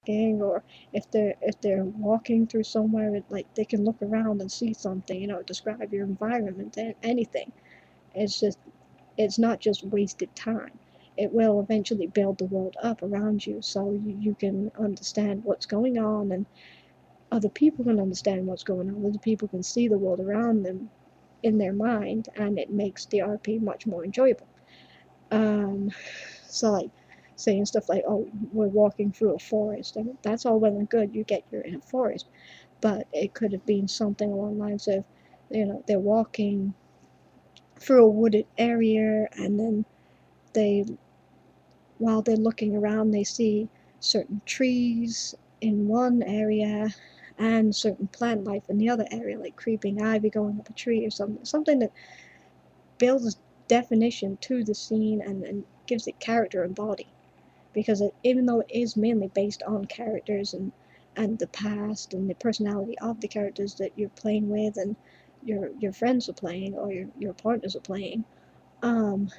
or if they're walking through somewhere, like they can look around and see something, describe your environment and anything. It's just it's not just wasted time. It will eventually build the world up around you so you can understand what's going on, and other people can understand what's going on. Other people can see the world around them in their mind, and it makes the RP much more enjoyable. Um, so like saying stuff like, "Oh, we're walking through a forest," and that's all well and good. You're in a forest, but it could have been something along the lines of, they're walking through a wooded area, and then they, while they're looking around, they see certain trees in one area and certain plant life in the other area, like creeping ivy going up a tree or something that builds definition to the scene and gives it character and body. Because even though it is mainly based on characters and the past and the personality of the characters that you're playing with and your friends are playing or your partners are playing, um,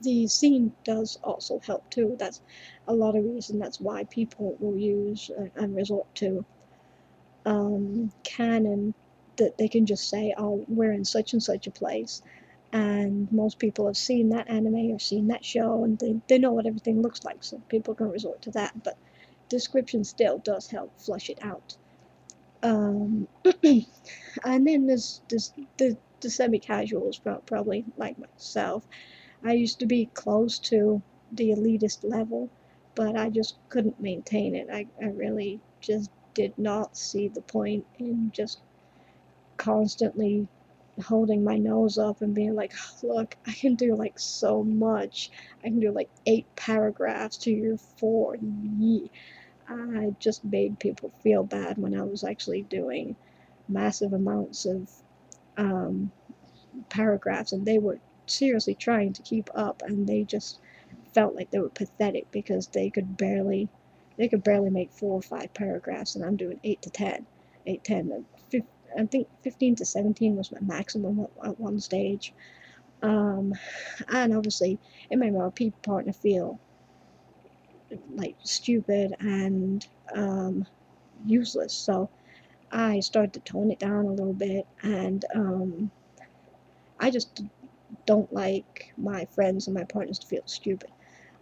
the scene does also help too. That's a lot of reason. That's why people will use and resort to canon, that they can just say, "Oh, we're in such and such a place," and most people have seen that anime or seen that show, and they know what everything looks like, so people can resort to that. But description still does help flush it out. Um, and then there's the semi-casuals, probably like myself. I used to be close to the elitist level, but I just couldn't maintain it. I really just did not see the point in just constantly holding my nose up and being like, "Look, I can do like so much. I can do like 8 paragraphs to your 4. I just made people feel bad when I was actually doing massive amounts of um, paragraphs, and they were seriously trying to keep up, and they just felt like they were pathetic because they could barely make 4 or 5 paragraphs, and I'm doing 8 to 10, 8, 10. I think 15 to 17 was my maximum at one stage. Um, and obviously, it made my RP partner feel like stupid and useless. So I started to tone it down a little bit, and I just don't like my friends and my partners to feel stupid.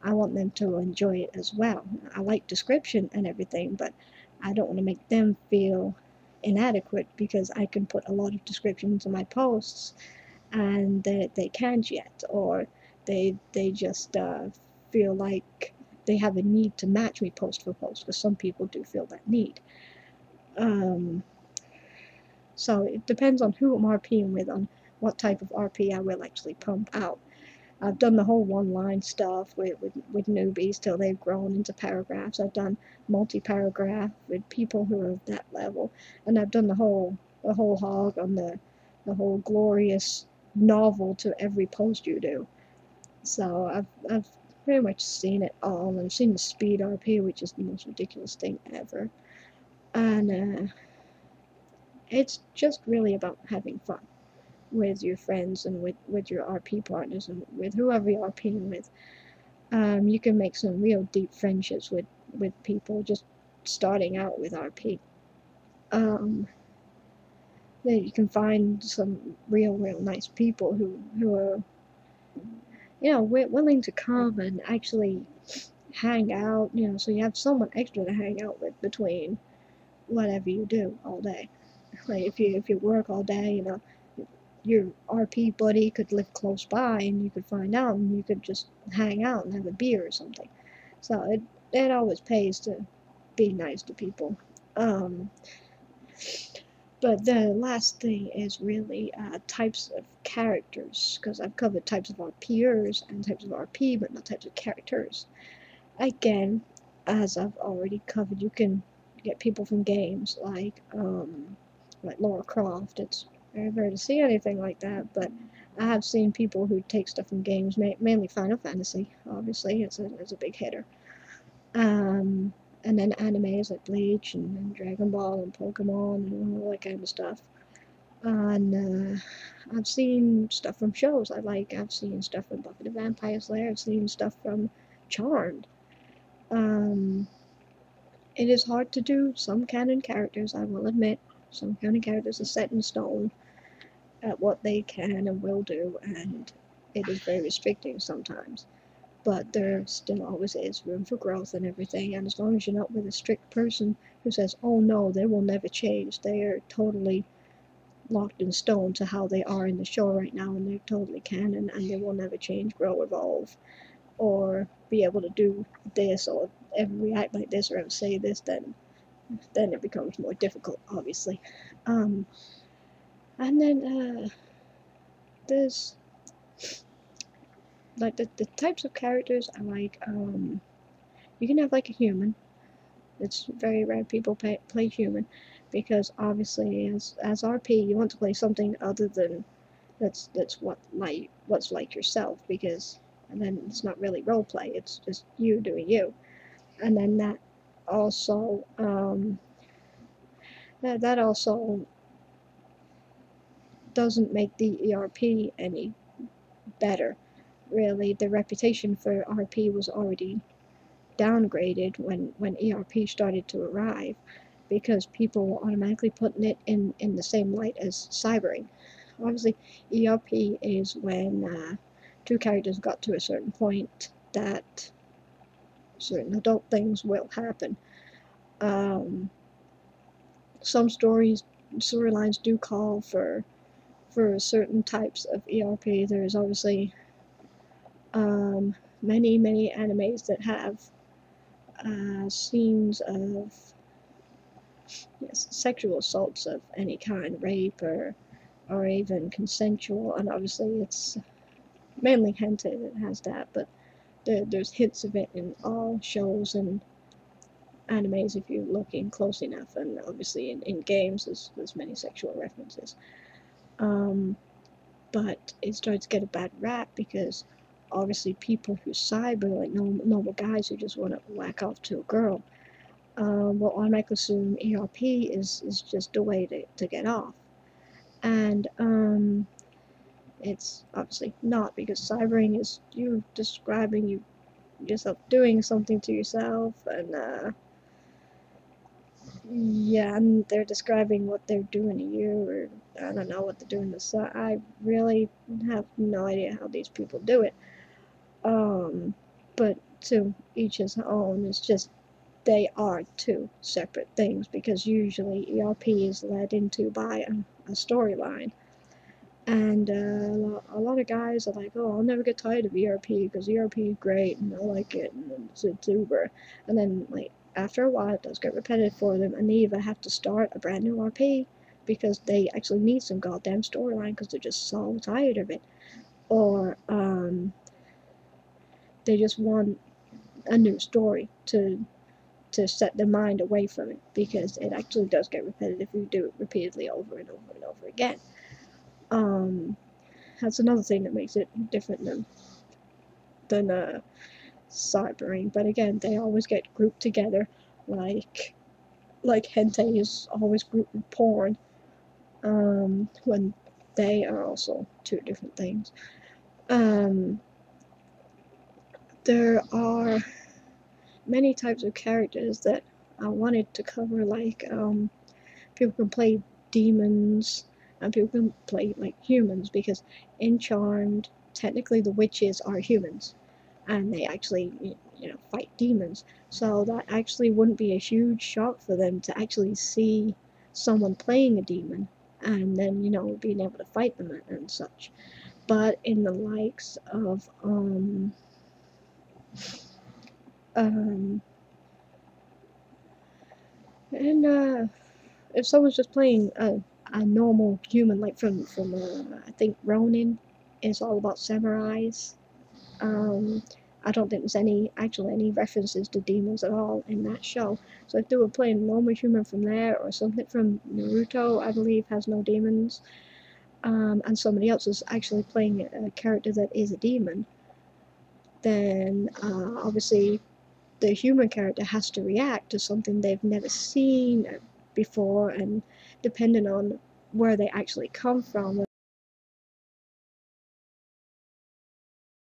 I want them to enjoy it as well. I like description and everything, but I don't want to make them feel inadequate because I can put a lot of description into my posts and they can't yet, or they just feel like they have a need to match me post for post, because some people do feel that need. Um, so it depends on who I'm RPing with, on what type of RP I will actually pump out. I've done the whole one-line stuff with newbies till they've grown into paragraphs. I've done multi-paragraph with people who are of that level, and I've done the whole hog on the whole glorious novel to every post you do. So I've pretty much seen it all, and I've seen the speed RP, which is the most ridiculous thing ever. And it's just really about having fun with your friends and with your RP partners and with whoever you're RPing with. You can make some real deep friendships with people just starting out with RP. Um, that you can find some real nice people who are willing to come and actually hang out. So you have someone extra to hang out with between whatever you do all day. Like if you work all day, your RP buddy could live close by, and you could find out, and you could just hang out and have a beer or something. So it always pays to be nice to people. Um, but the last thing is really types of characters, because I've covered types of RPers and types of RP, but not types of characters. Again, as I've already covered, you can get people from games like Lara Croft. It's very rare to see anything like that, but I have seen people who take stuff from games, mainly Final Fantasy. Obviously, it's a big hitter. Um, and then animes like Bleach and Dragon Ball and Pokemon and all that kind of stuff. And I've seen stuff from shows I like. I've seen stuff from Buffy the Vampire Slayer. I've seen stuff from Charmed. Um, It is hard to do. Some canon characters, I will admit, some canon characters are set in stone at what they can and will do, and it is very restricting sometimes. But there still always is room for growth and everything, and as long as you're not with a strict person who says, oh no, they will never change, they are totally locked in stone to how they are in the show right now, and they're totally canon, and they will never change, grow, evolve, or be able to do this, or ever react like this, or ever say this, then it becomes more difficult, obviously. Um, and then there's like the types of characters I like. You can have like a human. It's very rare people play human, because obviously as RP you want to play something other than that's what's like yourself, because and then it's not really role play, it's just you doing you. And then that also that also doesn't make the ERP any better. Really, the reputation for RP was already downgraded when ERP started to arrive, because people were automatically putting it in the same light as cybering. Obviously, ERP is when two characters got to a certain point that certain adult things will happen. Some storylines do call for certain types of ERP. There's obviously many animes that have scenes of sexual assaults of any kind, rape or even consensual, and obviously it's mainly hentai that has that, but there's hints of it in all shows and animes if you're looking close enough, and obviously in games there's many sexual references. But it starts to get a bad rap because obviously people who cyber, like normal guys who just want to whack off to a girl, will automatically assume ERP is just a way to get off. And it's obviously not, because cybering is you describing yourself doing something to yourself, and yeah, and they're describing what they're doing to you, or I don't know what they're doing to. So I really have no idea how these people do it. But to each his own. It's just they are two separate things, because usually ERP is led into by a storyline. And a lot of guys are like, oh, I'll never get tired of ERP because ERP is great and I like it and it's uber. And then, like, after a while, it does get repetitive for them, and they either have to start a brand new RP because they actually need some goddamn storyline because they're just so tired of it, or they just want a new story to set their mind away from it, because it actually does get repetitive if you do it repeatedly over and over and over again. That's another thing that makes it different than cybering. But again, they always get grouped together, like hentai is always grouped with porn, when they are also two different things. There are many types of characters that I wanted to cover, like people can play demons and people can play like humans, because in Charmed, technically the witches are humans and they actually fight demons, so that actually wouldn't be a huge shock for them to actually see someone playing a demon and then being able to fight them and such. But in the likes of if someone's just playing a normal human, like from I think Ronin is all about samurais. I don't think there's any references to demons at all in that show. So if they were playing a normal human from there, or something from Naruto, I believe has no demons, and somebody else is actually playing a character that is a demon, then obviously the human character has to react to something they've never seen before, and depending on where they actually come from,